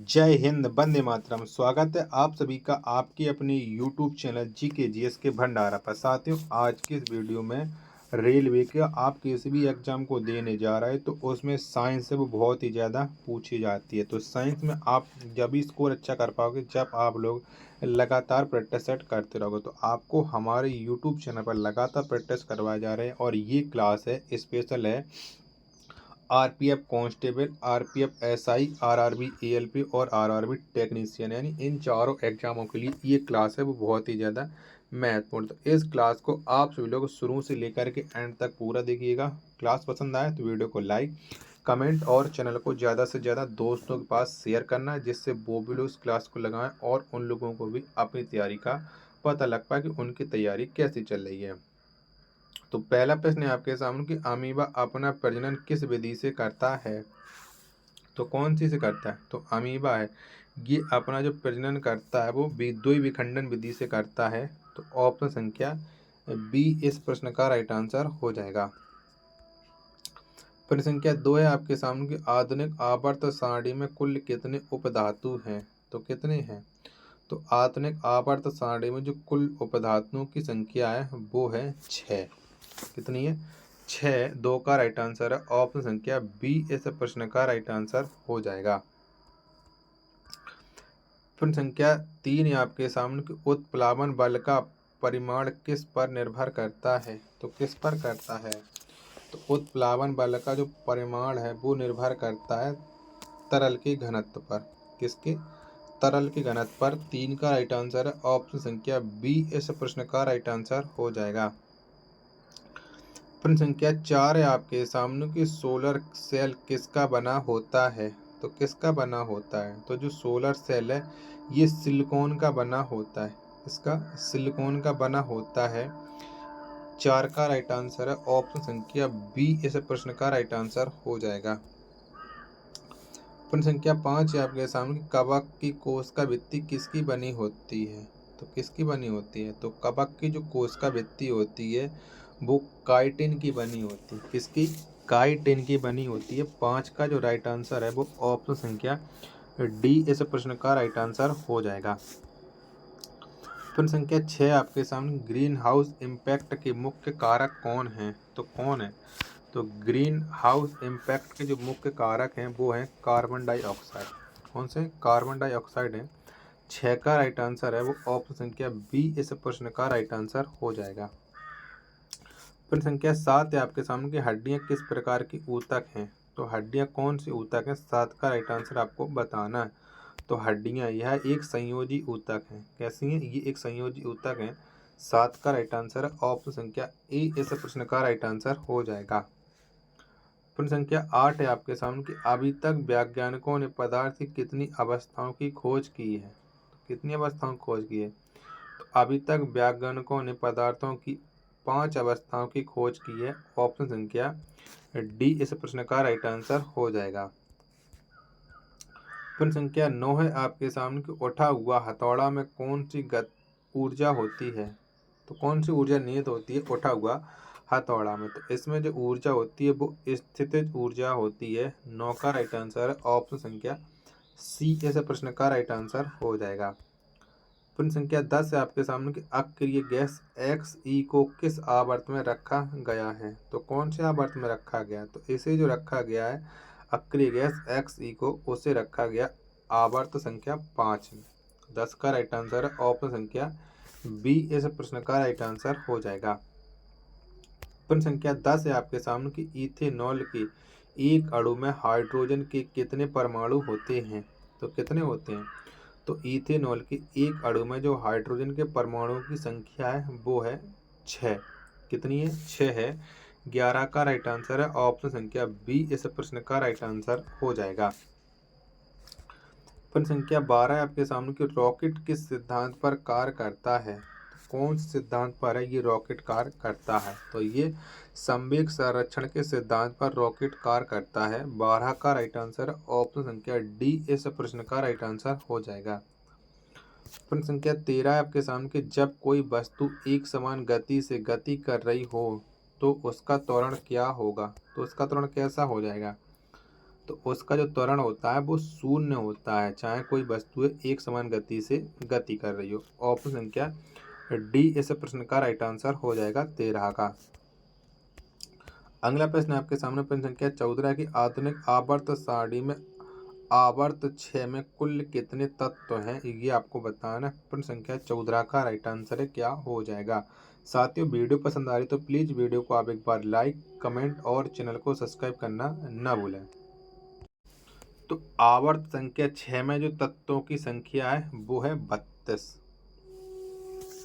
जय हिंद, वंदे मातरम। स्वागत है आप सभी का आपके अपने यूट्यूब चैनल जीके जीएस के भंडारा पर। साथियों, आज की इस वीडियो में रेलवे के आप किसी भी एग्जाम को देने जा रहे हैं तो उसमें साइंस से वो बहुत ही ज़्यादा पूछी जाती है। तो साइंस में आप जब भी स्कोर अच्छा कर पाओगे जब आप लोग लगातार प्रैक्टिस सेट करते रहोगे। तो आपको हमारे यूट्यूब चैनल पर लगातार प्रैक्टिस करवाए जा रहे हैं और ये क्लास है स्पेशल है RPF constable, RPF SI, RRB ALP और आरआरबी टेक्नीशियन, यानी इन चारों एग्जामों के लिए ये क्लास है वो बहुत ही ज़्यादा महत्वपूर्ण। तो इस क्लास को आप सभी लोग शुरू से लेकर के एंड तक पूरा देखिएगा। क्लास पसंद आए तो वीडियो को लाइक, कमेंट और चैनल को ज़्यादा से ज़्यादा दोस्तों के पास शेयर करना, जिससे वो भी लोग इस क्लास को लगाएं और उन लोगों को भी अपनी तैयारी का पता लग पाए कि उनकी तैयारी कैसी चल रही है। तो पहला प्रश्न है आपके सामने कि अमीबा अपना प्रजनन किस विधि से करता है। तो कौन सी से करता है? तो अमीबा है ये अपना जो प्रजनन करता है वो द्वि विखंडन विधि से करता है। तो ऑप्शन संख्या बी इस प्रश्न का राइट आंसर हो जाएगा। प्रश्न संख्या 2 है आपके सामने कि आधुनिक आवर्त सारणी में कुल कितने उपधातु हैं। तो कितने हैं? तो आधुनिक आवर्त सारणी में जो कुल उपधातुओं की संख्या है वो है 6। कितनी है? 6। 2 का राइट आंसर है। ऑप्शन संख्या बी इस प्रश्न का राइट आंसर हो जाएगा। प्रश्न संख्या 3 है आपके सामने कि उत्प्लावन बल का परिमाण किस पर निर्भर करता है। तो किस पर करता है? तो उत्प्लावन बल का जो परिमाण है वो निर्भर करता है तरल के घनत्व पर। किसके? तरल के घनत्व पर। 3 का राइट आंसर है। ऑप्शन संख्या बी इस प्रश्न का राइट आंसर हो जाएगा। प्रश्न संख्या 4 है आपके सामने कि सोलर सेल किसका बना होता है। तो किसका बना होता है? तो जो सोलर सेल है ये सिलिकॉन का बना होता है। इसका सिलिकॉन का बना होता है। 4 का राइट आंसर है। ऑप्शन संख्या बी इस प्रश्न का राइट आंसर हो जाएगा। प्रश्न संख्या 5 है आपके सामने कि कवक की कोशिका भित्ति किसकी बनी होती है। तो किसकी बनी होती है? तो कवक की जो कोशिका भित्ति होती है वो काइटिन की बनी होती है। किसकी? काइटिन की बनी होती है। 5 का जो राइट आंसर है वो ऑप्शन संख्या डी इस प्रश्न का राइट आंसर हो जाएगा। प्रश्न संख्या 6 आपके सामने ग्रीन हाउस इम्पैक्ट के मुख्य कारक कौन हैं। तो कौन है? तो ग्रीन हाउस इम्पैक्ट के जो मुख्य कारक हैं वो हैं कार्बन डाइऑक्साइड। कौन से? कार्बन डाइऑक्साइड है। 6 का राइट आंसर है वो ऑप्शन संख्या बी इस प्रश्न का राइट आंसर हो जाएगा। प्रश्न संख्या 7 है आपके सामने कि हड्डियां किस प्रकार की ऊतक हैं। तो हड्डियां कौन सी ऊतक हैं? 7 का राइट आंसर आपको बताना है। तो हड्डियां यह एक संयोजी ऊतक है। कैसी हैं? ये एक संयोजी ऊतक है। 7 का राइट आंसर है। ऑप्शन संख्या ए इस प्रश्न का राइट आंसर हो जाएगा। प्रश्न संख्या 8 है आपके सामने कि अभी तक वैज्ञानिकों ने पदार्थ की कितनी अवस्थाओं की खोज की है। तो कितनी अवस्थाओं की खोज की है? तो अभी तक वैज्ञानिकों ने पदार्थों की 5 अवस्थाओं की खोज की है। ऑप्शन संख्या डी इस प्रश्न का राइट आंसर हो जाएगा। प्रश्न संख्या 9 है आपके सामने कि उठा हुआ हथौड़ा में कौन सी ऊर्जा होती है। तो कौन सी ऊर्जा निहित होती है उठा हुआ हथौड़ा में? तो इसमें जो ऊर्जा होती है वो स्थितिज ऊर्जा होती है। 9 का राइट आंसर है। ऑप्शन संख्या सी ऐसे प्रश्न का राइट आंसर हो जाएगा। प्रश्न संख्या 10 है आपके सामने कि अक्रिय गैस XE को किस आवर्त में रखा गया है। तो कौन से आवर्त में रखा गया? तो इसे जो रखा गया है अक्रिय गैस XE को उसे रखा गया आवर्त संख्या 5 में। 10 का राइट आंसर है। ऑप्शन संख्या बी इस प्रश्न का राइट आंसर हो जाएगा। प्रश्न संख्या 10 है आपके सामने कि इथेनॉल के एक अणु में हाइड्रोजन के कितने परमाणु होते हैं। तो कितने होते हैं? तो इथेनॉल के एक अणु में जो हाइड्रोजन के परमाणुओं की संख्या है वो है 6। कितनी है? 6 है। 11 का राइट आंसर है। ऑप्शन संख्या बी इस प्रश्न का राइट आंसर हो जाएगा। प्रश्न संख्या 12 है आपके सामने कि रॉकेट किस सिद्धांत पर कार्य करता है। तो कौन से सिद्धांत पर है ये रॉकेट कार्य करता है? तो ये संवेग संरक्षण के सिद्धांत पर रॉकेट कार्य करता है। 12 का राइट आंसर है। ऑप्शन संख्या डी इस प्रश्न का राइट आंसर हो जाएगा। प्रश्न संख्या 13 है आपके सामने कि जब कोई वस्तु एक समान गति से गति कर रही हो तो उसका त्वरण क्या होगा। तो उसका त्वरण कैसा हो जाएगा? तो उसका जो त्वरण होता है वो शून्य होता है, चाहे कोई वस्तु एक समान गति से गति कर रही हो। ऑप्शन संख्या डी इस प्रश्न का राइट आंसर हो जाएगा 13 का। अगला प्रश्न आपके सामने प्रश्न संख्या 14 की आधुनिक आवर्त सारणी में आवर्त 6 में कुल कितने तत्व हैं, ये आपको बताना है। प्रश्न संख्या 14 का राइट आंसर है क्या हो जाएगा। साथियों, वीडियो पसंद आ रही तो प्लीज वीडियो को आप एक बार लाइक, कमेंट और चैनल को सब्सक्राइब करना ना भूलें। तो आवर्त संख्या 6 में जो तत्वों की संख्या है वो है 32।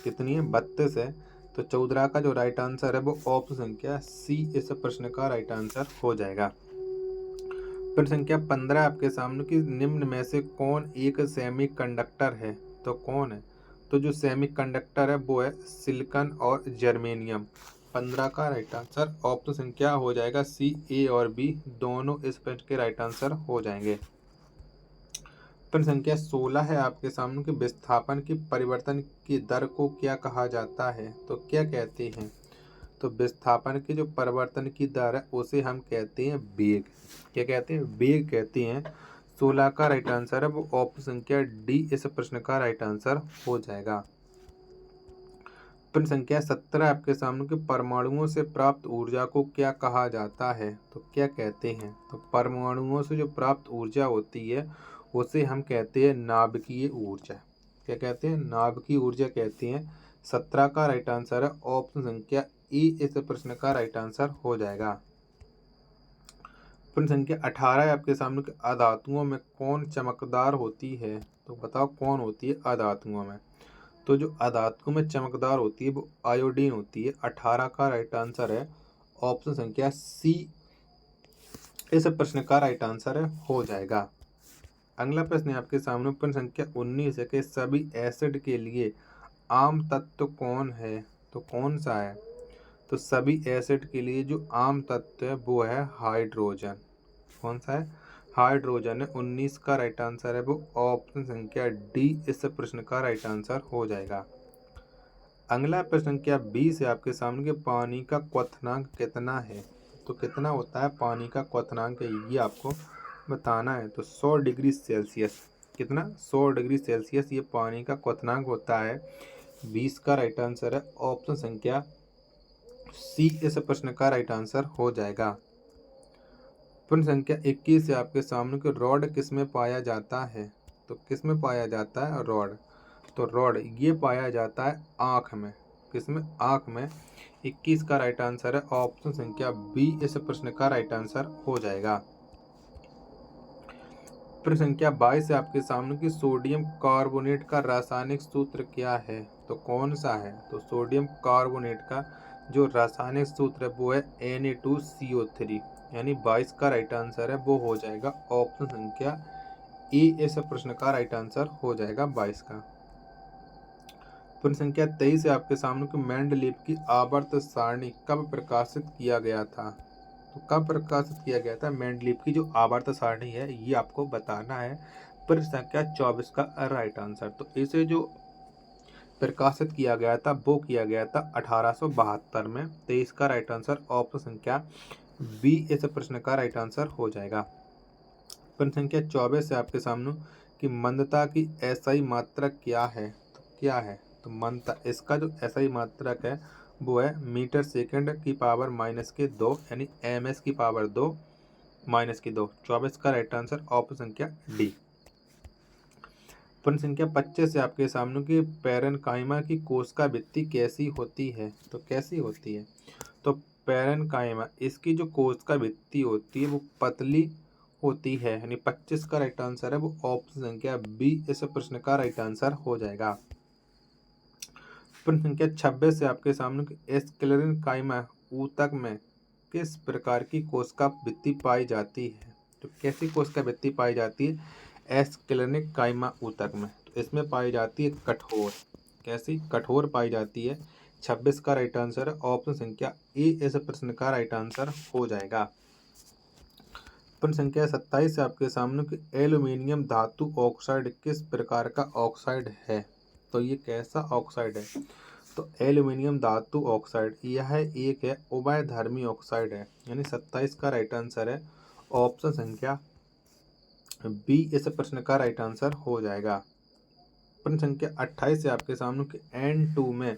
कितनी है? 32 है। तो 14 का जो राइट आंसर है वो ऑप्शन संख्या सी इस प्रश्न का राइट आंसर हो जाएगा। प्रश्न संख्या 15 आपके सामने कि निम्न में से कौन एक सेमीकंडक्टर है, तो कौन है? तो जो सेमीकंडक्टर है वो है सिलिकॉन और जर्मेनियम। 15 का राइट आंसर ऑप्शन संख्या हो जाएगा सी। ए और बी दोनों इस प्रश्न के राइट आंसर हो जाएंगे। प्रश्न संख्या 16 है आपके सामने कि विस्थापन की परिवर्तन की दर को क्या कहा जाता है, तो क्या कहते हैं? तो विस्थापन की जो परिवर्तन की दर है उसे हम कहते हैं वेग। क्या कहते हैं? वेग कहते हैं। 16 का राइट आंसर है वो ऑप्शन संख्या डी इस प्रश्न का राइट आंसर हो जाएगा। प्रश्न संख्या 17 आपके सामने कि परमाणुओं से प्राप्त ऊर्जा को क्या कहा जाता है, तो क्या कहते हैं? तो परमाणुओं से जो प्राप्त ऊर्जा होती है उसे हम कहते हैं नाभिकीय ऊर्जा। क्या कहते हैं? नाभिकीय ऊर्जा कहते हैं। 17 का राइट आंसर है ऑप्शन संख्या ई इस प्रश्न का राइट आंसर हो जाएगा। प्रश्न संख्या 18 है आपके सामने कि अधातुओं में कौन चमकदार होती है, तो बताओ कौन होती है अधातुओं में? तो जो अधातुओं में चमकदार होती है वो आयोडीन होती है। 18 का राइट आंसर है ऑप्शन संख्या सी इस प्रश्न का राइट आंसर है हो जाएगा। अगला प्रश्न है आपके सामने प्रश्न संख्या 19 है कि सभी एसिड के लिए आम तत्व कौन है, तो कौन सा है? तो सभी एसिड के लिए जो आम तत्व है वो है हाइड्रोजन। कौन सा है? हाइड्रोजन है। 19 का राइट आंसर है वो ऑप्शन संख्या डी इस प्रश्न का राइट आंसर हो जाएगा। अगला प्रश्न संख्या 20 है आपके सामने कि पानी का क्वथनांक कितना है, तो कितना होता है पानी का क्वथनांक, ये आपको बताना है। तो 100 डिग्री सेल्सियस। कितना? 100 डिग्री सेल्सियस ये पानी का क्वथनांक होता है। 20 का राइट आंसर है ऑप्शन संख्या सी इस प्रश्न का राइट आंसर हो जाएगा। प्रश्न संख्या 21 है आपके सामने कि रॉड किस में पाया जाता है, तो किस में पाया जाता है रॉड? तो रॉड ये पाया जाता है आँख में। किसमें? आँख में। 21 का राइट आंसर है ऑप्शन संख्या बी इस प्रश्न का राइट आंसर हो जाएगा। प्रश्न संख्या 22 है आपके सामने कि सोडियम कार्बोनेट का रासायनिक सूत्र क्या है, तो कौन सा है? तो सोडियम कार्बोनेट का जो रासायनिक सूत्र है वो है Na2CO3। यानी 22 का राइट आंसर है वो हो जाएगा ऑप्शन संख्या ए इस प्रश्न का राइट आंसर हो जाएगा 22 का। प्रश्न संख्या 23 है आपके सामने कि मेंडलीव की आवर्त सारणी कब प्रकाशित किया गया था, तो कब प्रकाशित किया गया था? मेंडलीव की जो आवर्त सारणी है ये आपको बताना है। प्रश्न संख्या 24 का राइट आंसर। तो इसे जो प्रकाशित किया गया था वो किया गया था 1872 में। 23 का राइट आंसर ऑप्शन संख्या बी इस प्रश्न का राइट आंसर हो जाएगा। प्रश्न संख्या 24 है आपके सामने कि मंदता की एसआई मात्रक क्या है, तो क्या है? तो मंदता, इसका जो एसआई मात्रक है वो है मीटर सेकंड की पावर -2 यानी ms की पावर 2 -2। 24 का राइट आंसर ऑप्शन संख्या डी। प्रश्न संख्या 25 से आपके सामने कि पैरेनकाइमा की कोशिका भित्ति कैसी होती है, तो कैसी होती है? तो पैरेनकाइमा इसकी जो कोशिका भित्ति होती है वो पतली होती है। यानी 25 का राइट आंसर है वो ऑप्शन संख्या बी इस प्रश्न का राइट आंसर हो जाएगा। प्रश्न संख्या 26 से आपके सामने कि एस्क्लेरेनकाइमा ऊतक में किस प्रकार की कोशिका भित्ति पाई जाती है, तो कैसी कोशिका भित्ति पाई जाती है एस्क्लेरेनकाइमा ऊतक में? तो इसमें पाई जाती है कठोर। कैसी? कठोर पाई जाती है। 26 का राइट आंसर है ऑप्शन संख्या ए इस प्रश्न का राइट आंसर हो जाएगा। प्रश्न संख्या 27 से आपके सामने कि एल्यूमिनियम धातु ऑक्साइड किस प्रकार का ऑक्साइड है, तो ये कैसा ऑक्साइड है? तो एल्यूमिनियम धातु ऑक्साइड यह एक है उभयधर्मी ऑक्साइड है। यानी 27 का राइट आंसर है ऑप्शन संख्या बी इस प्रश्न का राइट आंसर हो जाएगा। प्रश्न संख्या 28 से आपके सामने कि N2 में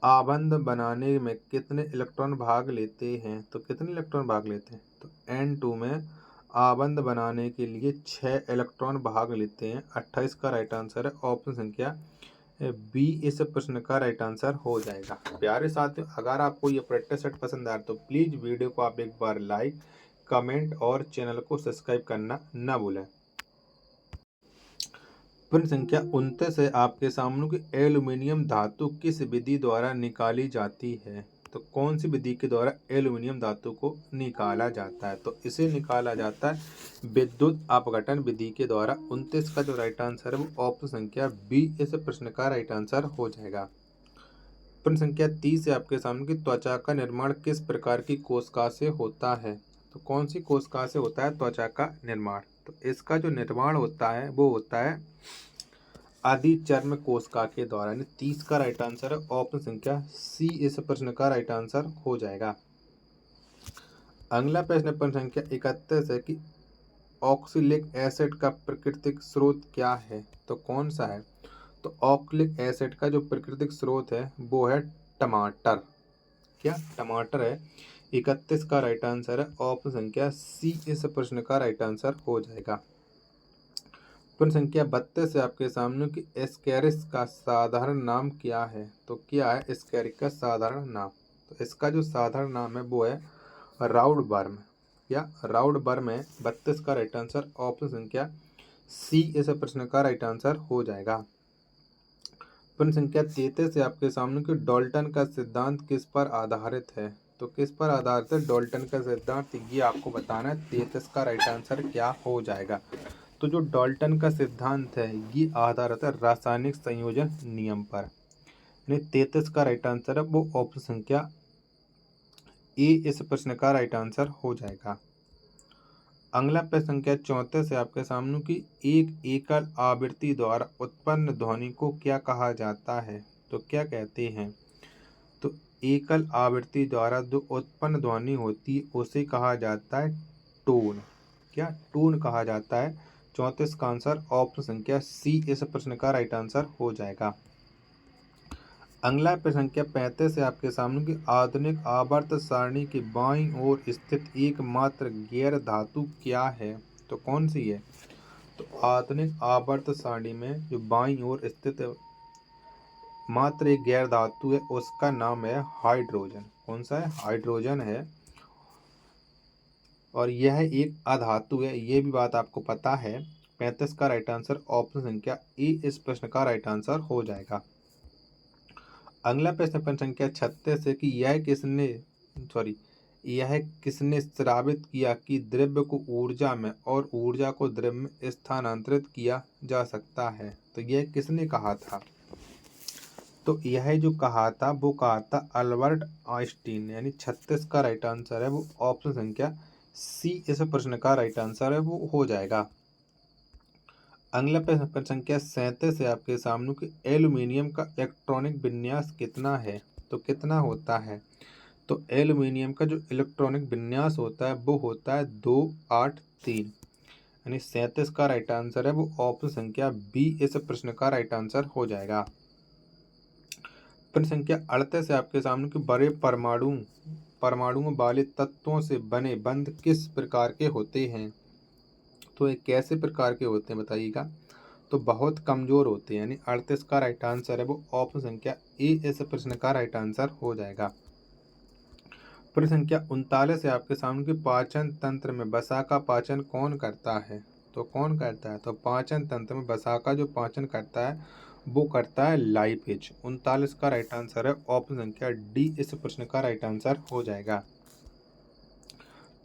आबंध बनाने में कितने इलेक्ट्रॉन भाग लेते हैं? तो कितने इलेक्ट्रॉन भाग लेते हैं? तो N2 में आबंध बनाने के लिए 6 इलेक्ट्रॉन भाग लेते हैं। 28 का राइट आंसर है ऑप्शन संख्या बी इस प्रश्न का राइट आंसर हो जाएगा। प्यारे साथियों, अगर आपको ये प्रैक्टिस सेट पसंद आए तो प्लीज़ वीडियो को आप एक बार लाइक, कमेंट और चैनल को सब्सक्राइब करना ना भूलें। प्रश्न संख्या 29 है आपके सामने कि एल्यूमीनियम धातु किस विधि द्वारा निकाली जाती है? तो कौन सी विधि के द्वारा एल्यूमीनियम धातु को निकाला जाता है? तो इसे निकाला जाता है विद्युत अपघटन विधि के द्वारा। 29 का जो राइट आंसर है वो ऑप्शन संख्या बी इस प्रश्न का राइट आंसर हो जाएगा। प्रश्न संख्या 30 है आपके सामने कि त्वचा का निर्माण किस प्रकार की कोशिका से होता है? तो कौन सी कोशिका से होता है त्वचा का निर्माण? तो इसका जो निर्माण होता है वो होता है अधिचर्म कोशिका के द्वारा। 30 का राइट आंसर है ऑप्शन संख्या सी इस प्रश्न का राइट आंसर हो जाएगा। अगला प्रश्न संख्या 31 है कि ऑक्सैलिक एसिड का प्राकृतिक स्रोत क्या है? तो कौन सा है? तो ऑक्सैलिक एसिड का जो प्राकृतिक स्रोत है वो है टमाटर। क्या टमाटर है? 31 का राइट आंसर है ऑप्शन संख्या सी इस प्रश्न का राइट आंसर हो जाएगा। प्रश्न संख्या 32 है आपके सामने कि एस्केरिस का साधारण नाम क्या है? तो क्या है एस्केरिस का साधारण नाम? तो इसका जो साधारण नाम है वो है राउड वर्म। या राउड वर्म है। 32 का राइट आंसर ऑप्शन संख्या सी इस प्रश्न का राइट आंसर हो जाएगा। प्रश्न संख्या 33 है आपके सामने कि डाल्टन का सिद्धांत किस पर आधारित है? तो किस पर आधारित है डाल्टन का सिद्धांत, ये आपको बताना है। 33 का राइट आंसर क्या हो जाएगा? तो जो डाल्टन का सिद्धांत है ये आधारित है रासायनिक संयोजन नियम पर। यानी 33 का राइट आंसर है वो ऑप्शन संख्या ए इस प्रश्न का राइट आंसर हो जाएगा। अगला प्रश्न संख्या 34 है आपके सामने कि एक एकल आवृत्ति द्वारा उत्पन्न ध्वनि को क्या कहा जाता है? तो क्या कहते हैं? तो एकल आवृत्ति द्वारा जो उत्पन्न ध्वनि होती है उसे कहा जाता है टोन। क्या टोन कहा जाता है? 34 का आंसर ऑप्शन संख्या सी इस प्रश्न का राइट आंसर हो जाएगा। अगला प्रश्न संख्या 35 है आपके सामने कि आधुनिक आवर्त सारणी की बाईं ओर स्थित एकमात्र गैर धातु क्या है? तो कौन सी है? तो आधुनिक आवर्त सारणी में जो बाईं ओर स्थित मात्र एक गैर धातु है उसका नाम है हाइड्रोजन। कौन सा है? हाइड्रोजन है। और यह एक अधातु है, ये भी बात आपको पता है। 35 का राइट आंसर ऑप्शन संख्या ए इस प्रश्न का राइट आंसर हो जाएगा। अगला प्रश्न संख्या 36 है कि यह किसने साबित किया कि द्रव्य को ऊर्जा में और ऊर्जा को द्रव्य में स्थानांतरित किया जा सकता है? तो यह किसने कहा था? तो यह जो कहा था वो कहा था अल्बर्ट आइंस्टीन ने। यानी 36 का राइट आंसर है वो ऑप्शन संख्या सी इस प्रश्न का राइट आंसर है वो हो जाएगा। अगला प्रश्न संख्या 37 है आपके सामने कि एल्यूमीनियम का इलेक्ट्रॉनिक विन्यास कितना है? तो कितना होता है? तो एल्यूमीनियम का जो इलेक्ट्रॉनिक विन्यास होता है वो होता है 283। यानी 37 का राइट आंसर है वो ऑप्शन संख्या बी इस प्रश्न का राइट आंसर हो जाएगा। प्रश्न संख्या 38 है आपके सामने कि बड़े परमाणुओं वाले तत्वों से बने बंध किस प्रकार के होते हैं? तो ये कैसे प्रकार के होते हैं बताइएगा? तो बहुत कमजोर होते हैं। यानी 38 का राइट आंसर है वो ऑप्शन संख्या ए इस प्रश्न का राइट आंसर हो जाएगा। प्रश्न संख्या 39 है आपके सामने कि पाचन तंत्र में वसा का पाचन कौन करता है? तो कौन करता है? तो पाचन तंत्र में वसा का जो पाचन करता है वो करता है लाइपेज। 39 का राइट आंसर है ऑप्शन संख्या डी इस प्रश्न का राइट आंसर हो जाएगा।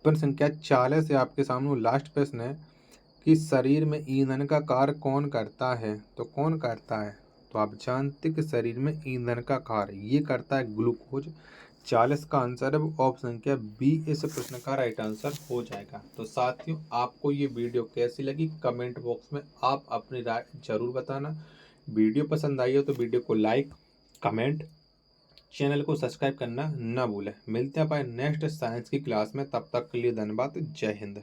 प्रश्न संख्या 40 है आपके सामने लास्ट प्रश्न है कि शरीर में ईंधन का कार्य कौन करता है? तो कौन करता है? तो आप जानते कि शरीर में ईंधन का कार्य ये करता है ग्लूकोज। 40 का आंसर है ऑप्शन संख्या बी इस प्रश्न का राइट आंसर हो जाएगा। तो साथियों, आपको ये वीडियो कैसी लगी कमेंट बॉक्स में आप अपनी राय जरूर बताना। वीडियो पसंद आई हो तो वीडियो को लाइक, कमेंट, चैनल को सब्सक्राइब करना ना भूलें। मिलते हैं अपन नेक्स्ट साइंस की क्लास में, तब तक के लिए धन्यवाद। जय हिंद।